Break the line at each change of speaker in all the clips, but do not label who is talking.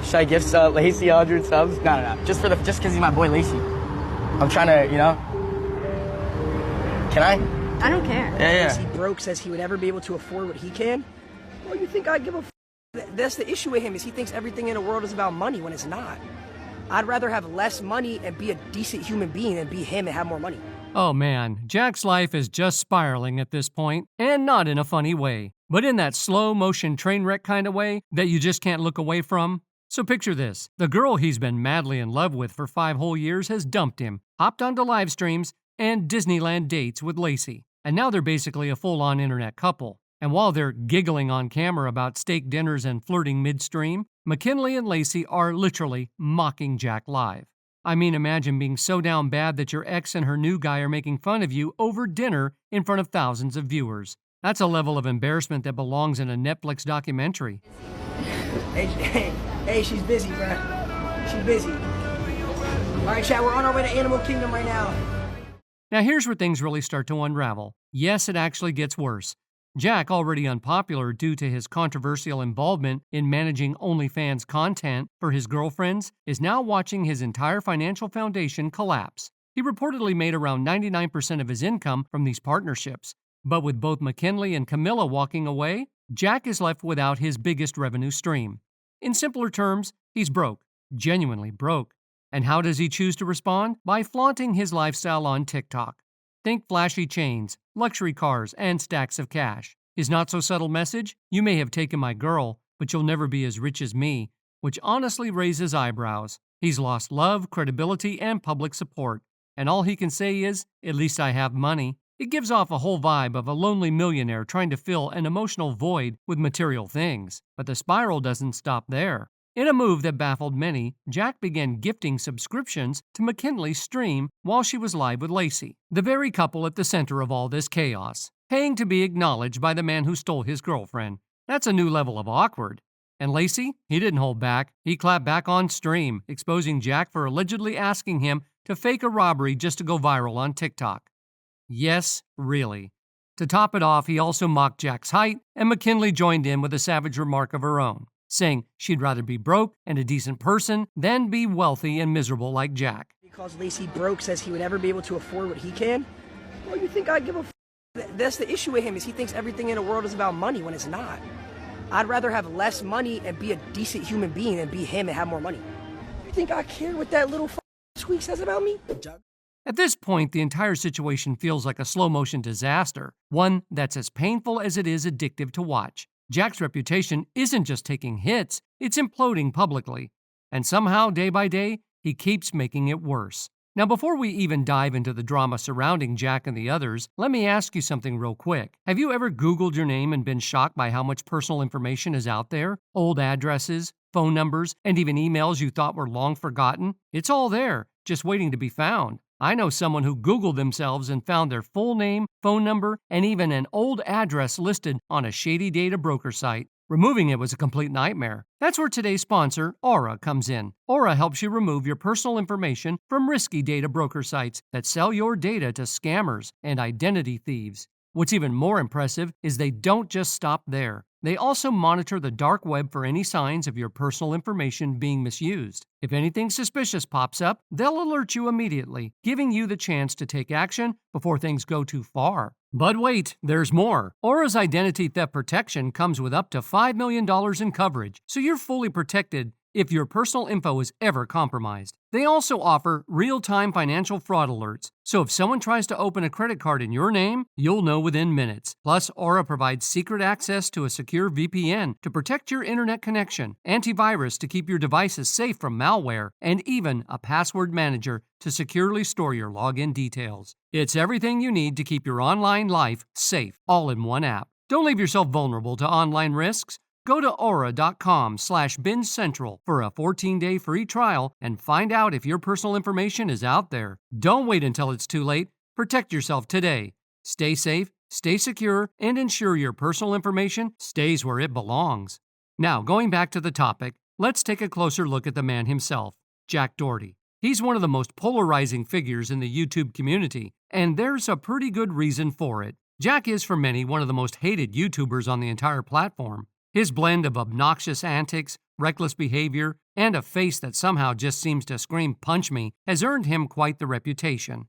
Should I gift Lacy 100 subs? No. Just because he's my boy Lacy. I'm trying to, Can I?
I don't care.
Yeah.
He broke says he would never be able to afford what he can. Well, you think I'd give a That's the issue with him, is he thinks everything in the world is about money when it's not. I'd rather have less money and be a decent human being than be him and have more money.
Oh man, Jack's life is just spiraling at this point, and not in a funny way, but in that slow-motion train wreck kind of way that you just can't look away from. So picture this. The girl he's been madly in love with for 5 whole years has dumped him, hopped onto live streams, and Disneyland dates with Lacy. And now they're basically a full-on internet couple. And while they're giggling on camera about steak dinners and flirting midstream, McKinley and Lacey are literally mocking Jack live. I mean, imagine being so down bad that your ex and her new guy are making fun of you over dinner in front of thousands of viewers. That's a level of embarrassment that belongs in a Netflix documentary.
Hey, she's busy, bruh. She's busy. All right, chat, we're on our way to Animal Kingdom right now.
Now here's where things really start to unravel. Yes, it actually gets worse. Jack, already unpopular due to his controversial involvement in managing OnlyFans content for his girlfriends, is now watching his entire financial foundation collapse. He reportedly made around 99% of his income from these partnerships. But with both McKinley and Camilla walking away, Jack is left without his biggest revenue stream. In simpler terms, he's broke, genuinely broke. And how does he choose to respond? By flaunting his lifestyle on TikTok. Think flashy chains, luxury cars, and stacks of cash. His not-so-subtle message? You may have taken my girl, but you'll never be as rich as me, which honestly raises eyebrows. He's lost love, credibility, and public support, and all he can say is, at least I have money. It gives off a whole vibe of a lonely millionaire trying to fill an emotional void with material things. But the spiral doesn't stop there. In a move that baffled many, Jack began gifting subscriptions to McKinley's stream while she was live with Lacy, the very couple at the center of all this chaos, paying to be acknowledged by the man who stole his girlfriend. That's a new level of awkward. And Lacy? He didn't hold back. He clapped back on stream, exposing Jack for allegedly asking him to fake a robbery just to go viral on TikTok. Yes, really. To top it off, he also mocked Jack's height, and McKinley joined in with a savage remark of her own, saying she'd rather be broke and a decent person than be wealthy and miserable like Jack.
Because Lacy broke says he would never be able to afford what he can. Well, you think I'd give a That's the issue with him, is he thinks everything in the world is about money when it's not. I'd rather have less money and be a decent human being than be him and have more money. You think I care what that little tweak says about me?
At this point, the entire situation feels like a slow-motion disaster, one that's as painful as it is addictive to watch. Jack's reputation isn't just taking hits, it's imploding publicly. And somehow, day by day, he keeps making it worse. Now, before we even dive into the drama surrounding Jack and the others, let me ask you something real quick. Have you ever Googled your name and been shocked by how much personal information is out there? Old addresses, phone numbers, and even emails you thought were long forgotten? It's all there, just waiting to be found. I know someone who Googled themselves and found their full name, phone number, and even an old address listed on a shady data broker site. Removing it was a complete nightmare. That's where today's sponsor, Aura, comes in. Aura helps you remove your personal information from risky data broker sites that sell your data to scammers and identity thieves. What's even more impressive is they don't just stop there. They also monitor the dark web for any signs of your personal information being misused. If anything suspicious pops up, they'll alert you immediately, giving you the chance to take action before things go too far. But wait, there's more. Aura's identity theft protection comes with up to $5 million in coverage, so you're fully protected if your personal info is ever compromised. They also offer real-time financial fraud alerts, so if someone tries to open a credit card in your name, you'll know within minutes. Plus, Aura provides secret access to a secure VPN to protect your internet connection, antivirus to keep your devices safe from malware, and even a password manager to securely store your login details. It's everything you need to keep your online life safe, all in one app. Don't leave yourself vulnerable to online risks. Go to aura.com/BingeCentral for a 14-day free trial and find out if your personal information is out there. Don't wait until it's too late. Protect yourself today. Stay safe, stay secure, and ensure your personal information stays where it belongs. Now, going back to the topic, let's take a closer look at the man himself, Jack Doherty. He's one of the most polarizing figures in the YouTube community, and there's a pretty good reason for it. Jack is, for many, one of the most hated YouTubers on the entire platform. His blend of obnoxious antics, reckless behavior, and a face that somehow just seems to scream "punch me" has earned him quite the reputation.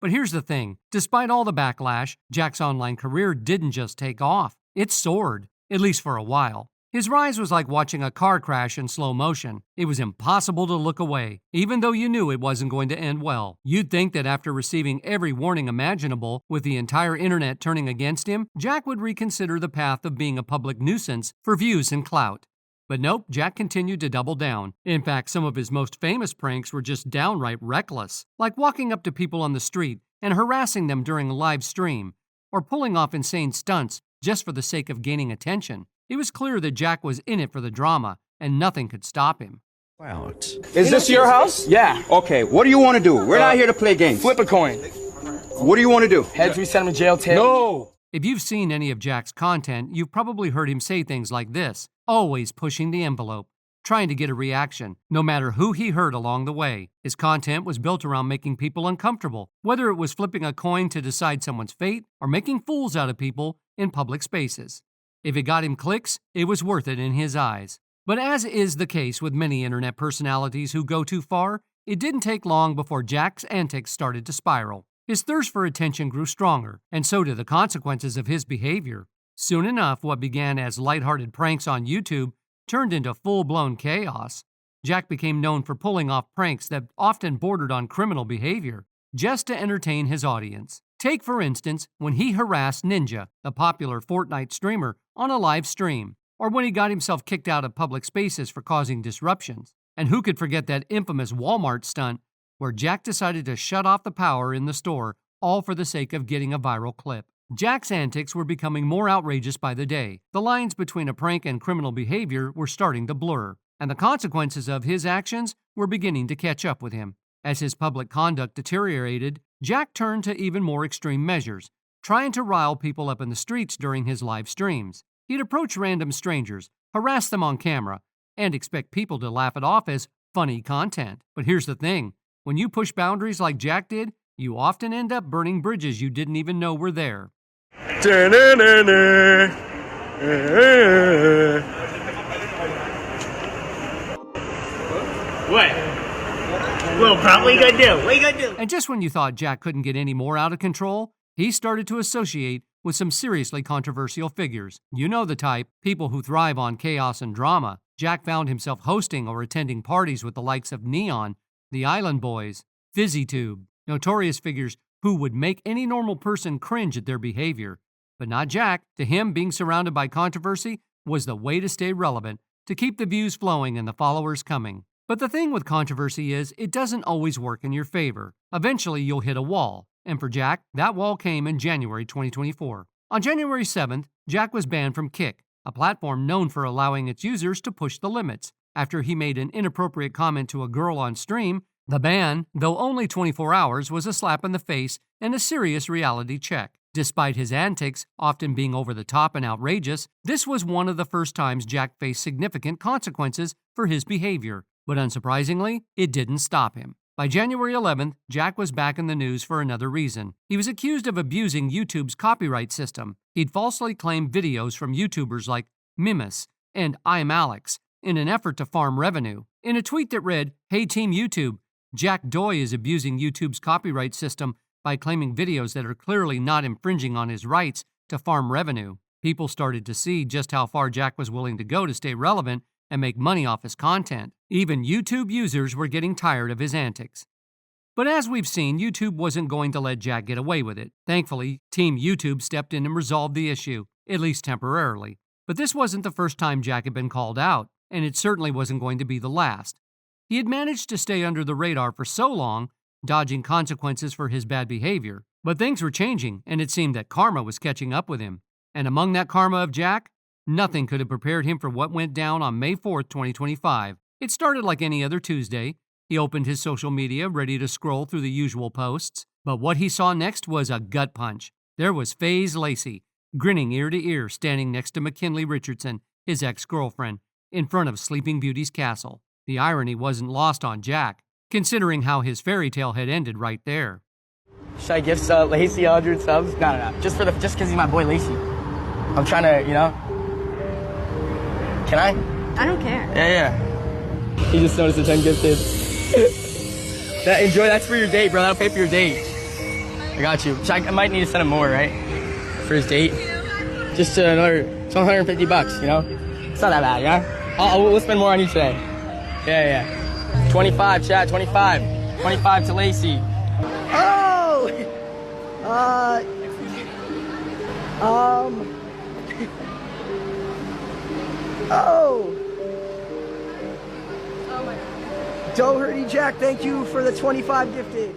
But here's the thing, despite all the backlash, Jack's online career didn't just take off, it soared, at least for a while. His rise was like watching a car crash in slow motion. It was impossible to look away, even though you knew it wasn't going to end well. You'd think that after receiving every warning imaginable, with the entire internet turning against him, Jack would reconsider the path of being a public nuisance for views and clout. But nope, Jack continued to double down. In fact, some of his most famous pranks were just downright reckless, like walking up to people on the street and harassing them during a live stream, or pulling off insane stunts just for the sake of gaining attention. It was clear that Jack was in it for the drama, and nothing could stop him.
Out. Is this your house?
Yeah.
Okay, what do you want to do? We're not here to play games.
Flip a coin.
What do you want to do?
Heads, we send him to jail. Tails.
No!
If you've seen any of Jack's content, you've probably heard him say things like this, always pushing the envelope, trying to get a reaction, no matter who he hurt along the way. His content was built around making people uncomfortable, whether it was flipping a coin to decide someone's fate or making fools out of people in public spaces. If it got him clicks, it was worth it in his eyes. But as is the case with many internet personalities who go too far, it didn't take long before Jack's antics started to spiral. His thirst for attention grew stronger, and so did the consequences of his behavior. Soon enough, what began as lighthearted pranks on YouTube turned into full-blown chaos. Jack became known for pulling off pranks that often bordered on criminal behavior, just to entertain his audience. Take, for instance, when he harassed Ninja, the popular Fortnite streamer, on a live stream, or when he got himself kicked out of public spaces for causing disruptions. And who could forget that infamous Walmart stunt where Jack decided to shut off the power in the store, all for the sake of getting a viral clip. Jack's antics were becoming more outrageous by the day. The lines between a prank and criminal behavior were starting to blur, and the consequences of his actions were beginning to catch up with him. As his public conduct deteriorated, Jack turned to even more extreme measures, trying to rile people up in the streets during his live streams. He'd approach random strangers, harass them on camera, and expect people to laugh it off as funny content. But here's the thing, when you push boundaries like Jack did, you often end up burning bridges you didn't even know were there.
What? Little prompt, what you gonna do? What you gonna do?
And just when you thought Jack couldn't get any more out of control, he started to associate with some seriously controversial figures. You know the type, people who thrive on chaos and drama. Jack found himself hosting or attending parties with the likes of Neon, the Island Boys, FizzyTube, notorious figures who would make any normal person cringe at their behavior. But not Jack. To him, being surrounded by controversy was the way to stay relevant, to keep the views flowing and the followers coming. But the thing with controversy is, it doesn't always work in your favor. Eventually, you'll hit a wall. And for Jack, that wall came in January 2024. On January 7th, Jack was banned from Kick, a platform known for allowing its users to push the limits. After he made an inappropriate comment to a girl on stream, the ban, though only 24 hours, was a slap in the face and a serious reality check. Despite his antics often being over the top and outrageous, this was one of the first times Jack faced significant consequences for his behavior. But unsurprisingly, it didn't stop him. By January 11th, Jack was back in the news for another reason. He was accused of abusing YouTube's copyright system. He'd falsely claimed videos from YouTubers like Mimus and I'm Alex in an effort to farm revenue. In a tweet that read, "Hey Team YouTube, Jack Doy is abusing YouTube's copyright system by claiming videos that are clearly not infringing on his rights to farm revenue." People started to see just how far Jack was willing to go to stay relevant and make money off his content. Even YouTube users were getting tired of his antics. But as we've seen, YouTube wasn't going to let Jack get away with it. Thankfully, Team YouTube stepped in and resolved the issue, at least temporarily. But this wasn't the first time Jack had been called out, and it certainly wasn't going to be the last. He had managed to stay under the radar for so long, dodging consequences for his bad behavior. But things were changing, and it seemed that karma was catching up with him. And among that karma of Jack, nothing could have prepared him for what went down on May 4th, 2025. It started like any other Tuesday. He opened his social media, ready to scroll through the usual posts. But what he saw next was a gut punch. There was Lacy, grinning ear to ear, standing next to McKinley Richardson, his ex-girlfriend, in front of Sleeping Beauty's castle. The irony wasn't lost on Jack, considering how his fairy tale had ended right there.
Should I gift Lacy 100 subs? No. Just because he's my boy Lacy. I'm trying to, Can I?
I don't care.
Yeah. He just noticed the 10 gifted. Enjoy, that's for your date, bro. That'll pay for your date. I got you. I might need to send him more, right? For his date. Just another, it's $150, you know? It's not that bad, yeah? We'll spend more on you today. Yeah. 25, chat, 25. 25 to Lacy.
Oh! Oh! Doherty Jack, thank you for the 25 gifted.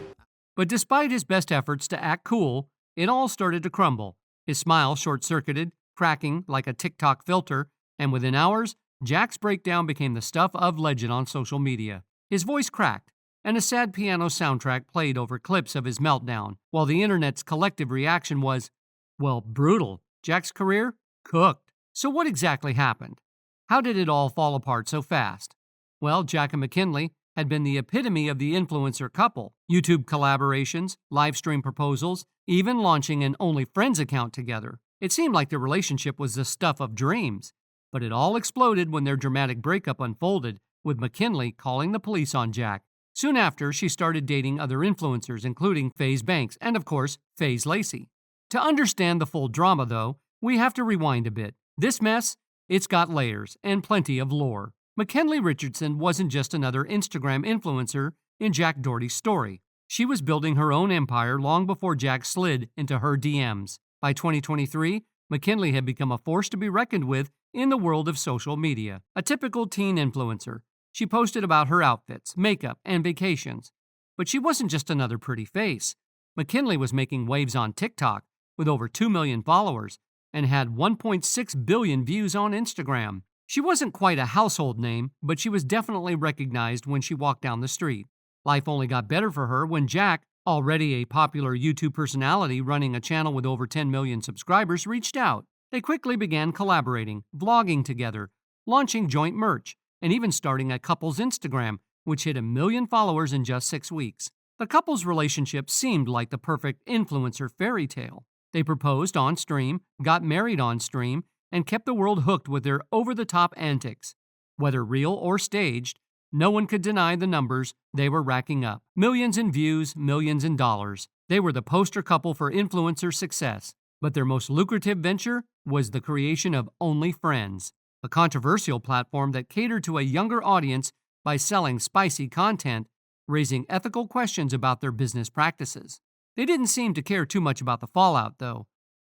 But despite his best efforts to act cool, it all started to crumble. His smile short-circuited, cracking like a TikTok filter, and within hours, Jack's breakdown became the stuff of legend on social media. His voice cracked, and a sad piano soundtrack played over clips of his meltdown, while the internet's collective reaction was, well, brutal. Jack's career? Cooked. So what exactly happened? How did it all fall apart so fast? Well, Jack and McKinley had been the epitome of the influencer couple. YouTube collaborations, live stream proposals, even launching an OnlyFriends account together. It seemed like their relationship was the stuff of dreams. But it all exploded when their dramatic breakup unfolded, with McKinley calling the police on Jack. Soon after, she started dating other influencers, including FaZe Banks and, of course, FaZe Lacy. To understand the full drama, though, we have to rewind a bit. This mess, it's got layers and plenty of lore. McKinley Richardson wasn't just another Instagram influencer in Jack Doherty's story. She was building her own empire long before Jack slid into her DMs. By 2023, McKinley had become a force to be reckoned with in the world of social media. A typical teen influencer, she posted about her outfits, makeup, and vacations. But she wasn't just another pretty face. McKinley was making waves on TikTok with over 2 million followers and had 1.6 billion views on Instagram. She wasn't quite a household name, but she was definitely recognized when she walked down the street. Life only got better for her when Jack, already a popular YouTube personality running a channel with over 10 million subscribers, reached out. They quickly began collaborating, vlogging together, launching joint merch, and even starting a couple's Instagram, which hit 1 million followers in just 6 weeks. The couple's relationship seemed like the perfect influencer fairy tale. They proposed on stream, got married on stream, and kept the world hooked with their over-the-top antics. Whether real or staged, no one could deny the numbers they were racking up. Millions in views, millions in dollars. They were the poster couple for influencer success. But their most lucrative venture was the creation of OnlyFriends, a controversial platform that catered to a younger audience by selling spicy content, raising ethical questions about their business practices. They didn't seem to care too much about the fallout, though.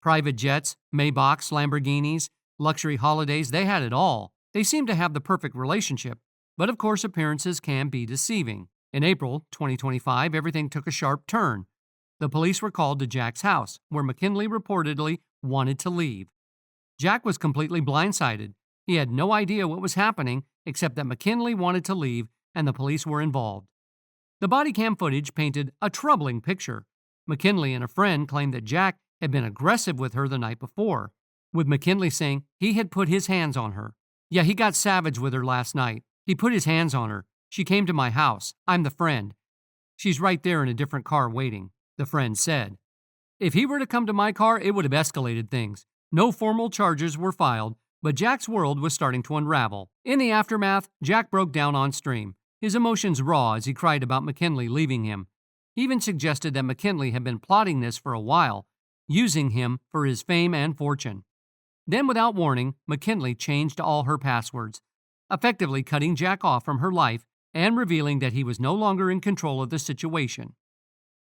Private jets, Maybachs, Lamborghinis, luxury holidays, they had it all. They seemed to have the perfect relationship, but of course appearances can be deceiving. In April 2025, everything took a sharp turn. The police were called to Jack's house, where McKinley reportedly wanted to leave. Jack was completely blindsided. He had no idea what was happening, except that McKinley wanted to leave and the police were involved. The body cam footage painted a troubling picture. McKinley and a friend claimed that Jack had been aggressive with her the night before, with McKinley saying he had put his hands on her. Yeah, he got savage with her last night. He put his hands on her. She came to my house. I'm the friend. She's right there in a different car waiting, the friend said. If he were to come to my car, it would have escalated things. No formal charges were filed, but Jack's world was starting to unravel. In the aftermath, Jack broke down on stream, his emotions raw as he cried about McKinley leaving him. He even suggested that McKinley had been plotting this for a while, using him for his fame and fortune. Then, without warning, McKinley changed all her passwords, effectively cutting Jack off from her life and revealing that he was no longer in control of the situation.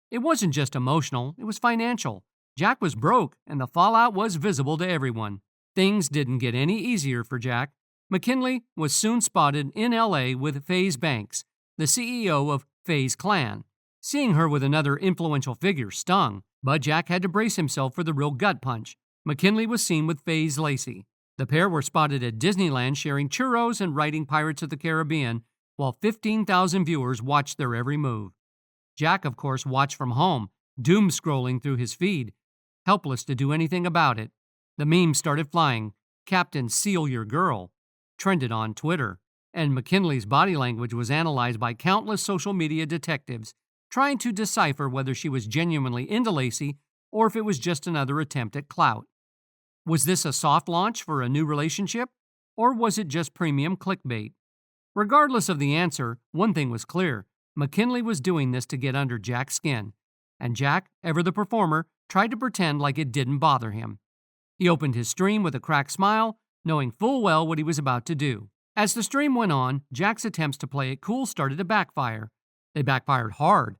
It wasn't just emotional, it was financial. Jack was broke, and the fallout was visible to everyone. Things didn't get any easier for Jack. McKinley was soon spotted in LA with FaZe Banks, the CEO of FaZe Clan. Seeing her with another influential figure stung, but Jack had to brace himself for the real gut punch. McKinley was seen with FaZe Lacy. The pair were spotted at Disneyland sharing churros and writing Pirates of the Caribbean, while 15,000 viewers watched their every move. Jack, of course, watched from home, doom-scrolling through his feed, helpless to do anything about it. The memes started flying. Captain Seal Your Girl trended on Twitter, and McKinley's body language was analyzed by countless social media detectives, trying to decipher whether she was genuinely into Lacy or if it was just another attempt at clout. Was this a soft launch for a new relationship? or was it just premium clickbait? Regardless of the answer, one thing was clear. McKinley was doing this to get under Jack's skin, and Jack, ever the performer, tried to pretend like it didn't bother him. He opened his stream with a cracked smile, knowing full well what he was about to do. As the stream went on, Jack's attempts to play it cool started to backfire. They backfired hard.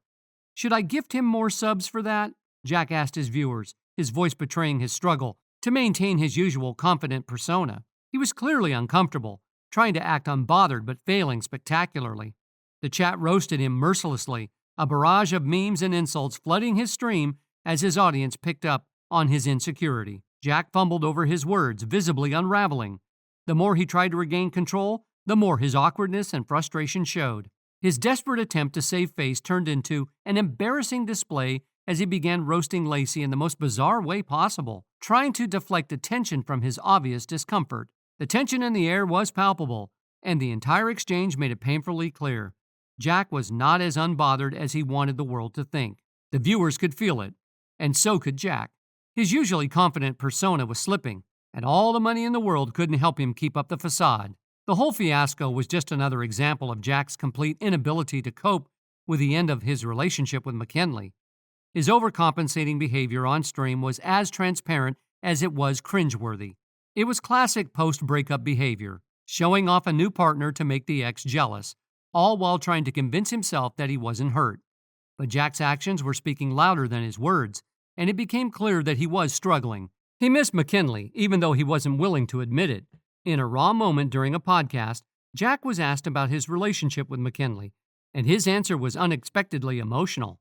Should I gift him more subs for that? Jack asked his viewers, his voice betraying his struggle to maintain his usual confident persona. He was clearly uncomfortable, trying to act unbothered but failing spectacularly. The chat roasted him mercilessly, a barrage of memes and insults flooding his stream as his audience picked up on his insecurity. Jack fumbled over his words, visibly unraveling. The more he tried to regain control, the more his awkwardness and frustration showed. His desperate attempt to save face turned into an embarrassing display as he began roasting Lacy in the most bizarre way possible, trying to deflect attention from his obvious discomfort. The tension in the air was palpable, and the entire exchange made it painfully clear. Jack was not as unbothered as he wanted the world to think. The viewers could feel it, and so could Jack. His usually confident persona was slipping, and all the money in the world couldn't help him keep up the facade. The whole fiasco was just another example of Jack's complete inability to cope with the end of his relationship with McKinley. His overcompensating behavior on stream was as transparent as it was cringeworthy. It was classic post-breakup behavior, showing off a new partner to make the ex jealous, all while trying to convince himself that he wasn't hurt. But Jack's actions were speaking louder than his words, and it became clear that he was struggling. He missed McKinley, even though he wasn't willing to admit it. In a raw moment during a podcast, Jack was asked about his relationship with McKinley, and his answer was unexpectedly emotional.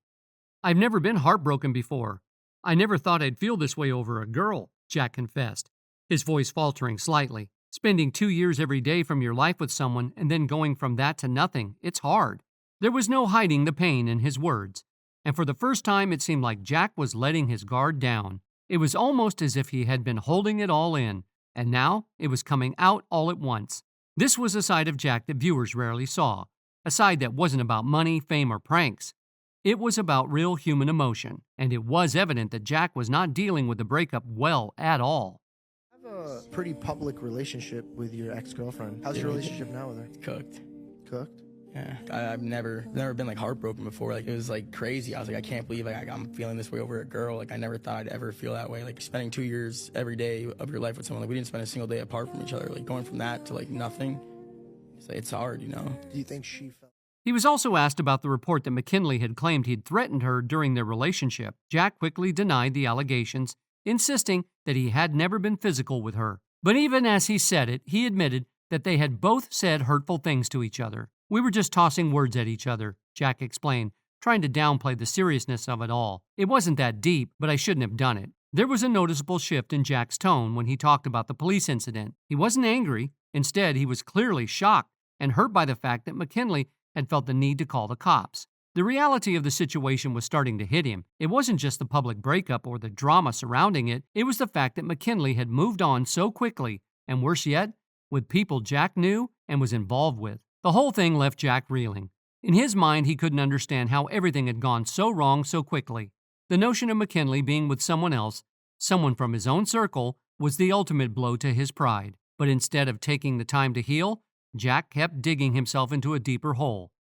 "I've never been heartbroken before. I never thought I'd feel this way over a girl," Jack confessed, his voice faltering slightly. Spending 2 years every day from your life with someone and then going from that to nothing, it's hard. There was no hiding the pain in his words, and for the first time it seemed like Jack was letting his guard down. It was almost as if he had been holding it all in, and now it was coming out all at once. This was a side of Jack that viewers rarely saw, a side that wasn't about money, fame, or pranks. It was about real human emotion, and it was evident that Jack was not dealing with the breakup well at all.
You have a pretty public relationship with your ex-girlfriend. How's your relationship now with her?
Cooked.
Cooked?
Yeah, I've never been like heartbroken before. Like it was like crazy. I was like, I can't believe like I'm feeling this way over a girl. Like I never thought I'd ever feel that way. Like spending 2 years every day of your life with someone. Like we didn't spend a single day apart from each other. Like going from that to like nothing. It's hard, you know.
Do you think she felt?
He was also asked about the report that McKinley had claimed he'd threatened her during their relationship. Jack quickly denied the allegations, insisting that he had never been physical with her. But even as he said it, he admitted that they had both said hurtful things to each other. "We were just tossing words at each other," Jack explained, trying to downplay the seriousness of it all. "It wasn't that deep, but I shouldn't have done it." There was a noticeable shift in Jack's tone when he talked about the police incident. He wasn't angry. Instead, he was clearly shocked and hurt by the fact that McKinley had felt the need to call the cops. The reality of the situation was starting to hit him. It wasn't just the public breakup or the drama surrounding it. It was the fact that McKinley had moved on so quickly, and worse yet, with people Jack knew and was involved with. The whole thing left Jack reeling. In his mind, he couldn't understand how everything had gone so wrong so quickly. The notion of McKinley being with someone else, someone from his own circle, was the ultimate blow to his pride. But instead of taking the time to heal, Jack kept digging himself into a deeper hole.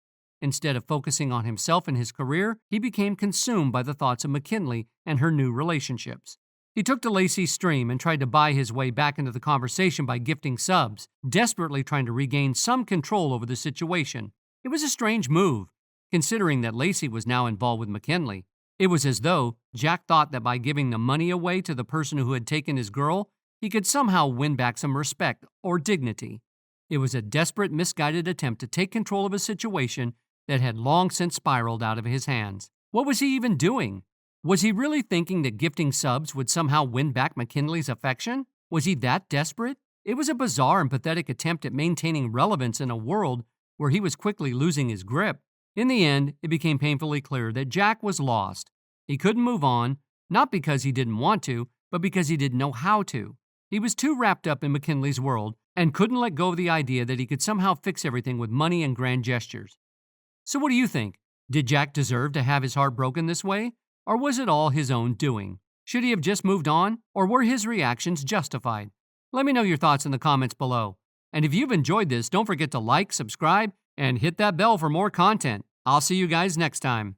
Instead of focusing on himself and his career, he became consumed by the thoughts of McKinley and her new relationships. He took to Lacy's stream and tried to buy his way back into the conversation by gifting subs, desperately trying to regain some control over the situation. It was a strange move, considering that Lacy was now involved with McKinley. It was as though Jack thought that by giving the money away to the person who had taken his girl, he could somehow win back some respect or dignity. It was a desperate, misguided attempt to take control of a situation that had long since spiraled out of his hands. What was he even doing? Was he really thinking that gifting subs would somehow win back McKinley's affection? Was he that desperate? It was a bizarre and pathetic attempt at maintaining relevance in a world where he was quickly losing his grip. In the end, it became painfully clear that Jack was lost. He couldn't move on, not because he didn't want to, but because he didn't know how to. He was too wrapped up in McKinley's world and couldn't let go of the idea that he could somehow fix everything with money and grand gestures. So what do you think? Did Jack deserve to have his heart broken this way? Or was it all his own doing? Should he have just moved on? Or were his reactions justified? Let me know your thoughts in the comments below. And if you've enjoyed this, don't forget to like, subscribe, and hit that bell for more content. I'll see you guys next time.